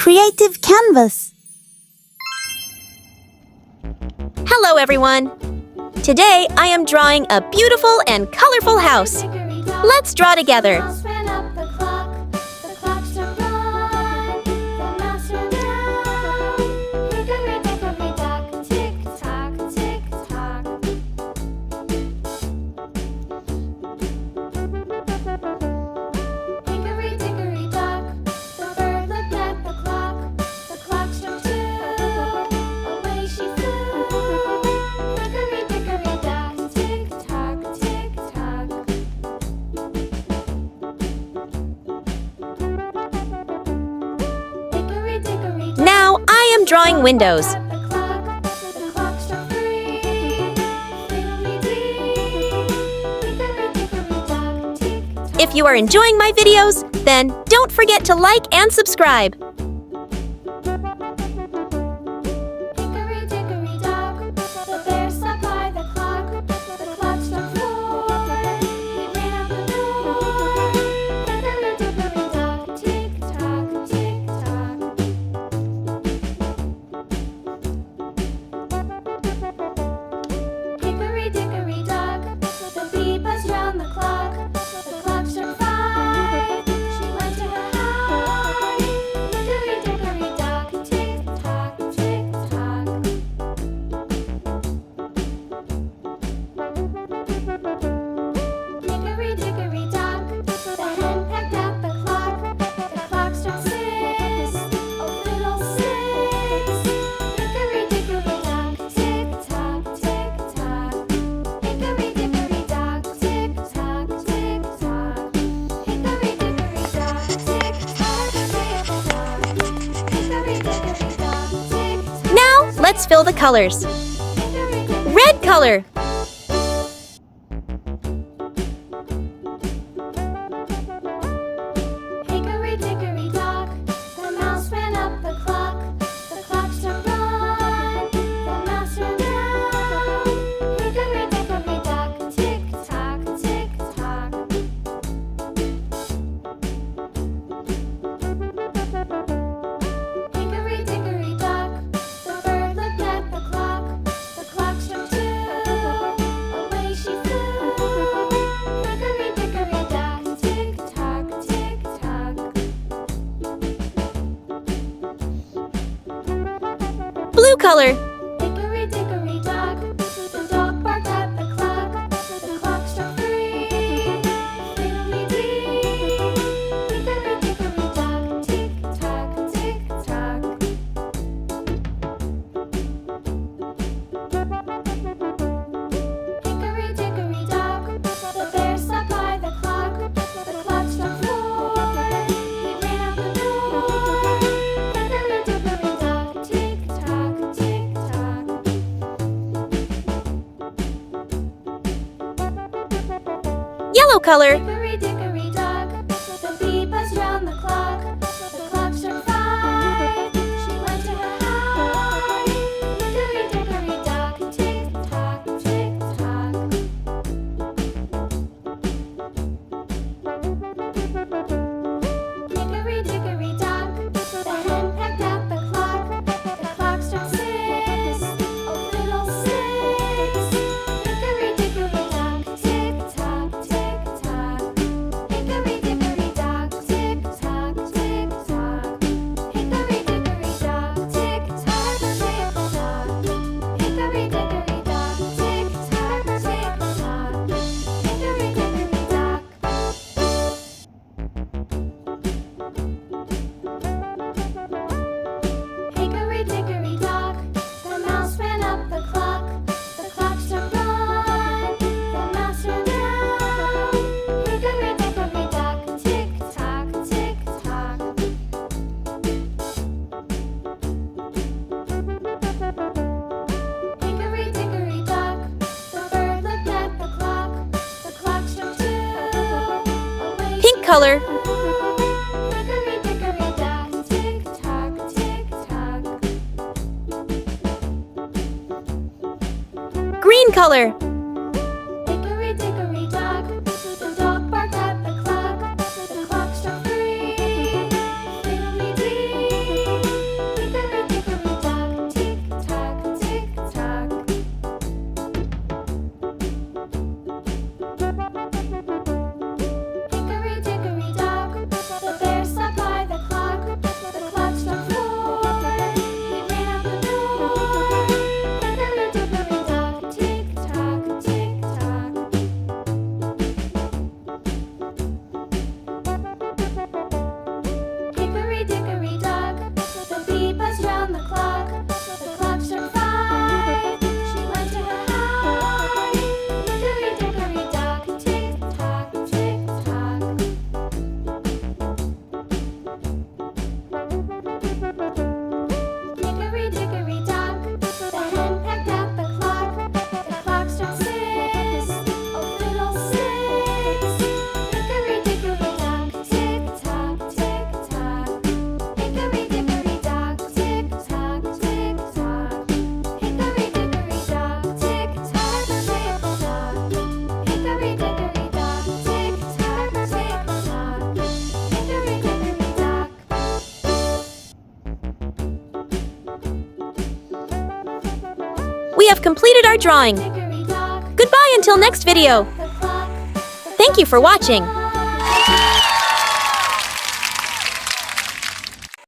creative canvas. Hello, everyone! Today, I am drawing a beautiful and colorful house. Let's draw together. Now, I am drawing windows. If you are enjoying my videos, then don't forget to like and subscribe. Let's fill the colors. Red color. Hickory dickory dock, the mouse ran up the clock. The clock struck one, the mouse ran down. Hickory dickory dock, tick tock, tick tock. Hickory dickory dock. Blue color. Hickory dickory dock, the dog barked at the clock. The clock struck 3, fiddly-dee. Hickory dickory dock, tick tock, tick tock. Hickory dickory dock, the bear sat by the clock. The clock struck 4, he ran out the door. Hickory dickory dock, tick tock, tick tock. Yellow color. Hickory dickory dock, the bee buzzed round the clock. The clock struck 5, she went to her hive. Hickory dickory dock, tick tock, tick tock. Hickory dickory dock, the hen pecked at the clock. The clock struck 6, oh fiddle-sticks. Hickory dickory dock, tick tock, tick tock. Hickory dickory dock, tick tock, tick tock. Hickory dickory dock, tick tock, tick tock. Hickory dickory dock, tick tock, tick tock. Hickory dickory dock. Hickory dickory dock, the mouse ran up the clock. The clock struck 1, the mouse ran down. Hickory dickory dock, tick tock, tick tock. Hickory dickory dock, the bird looked at the clock. The clock struck 2, away Pink she color. flew. Hickory dickory dock, tick tock, tick tock. Green color. Hickory dickory dock, the dog barked at the clock. The clock struck 3, fiddly-dee. We have completed our drawing. Goodbye until next video. Thank you for watching.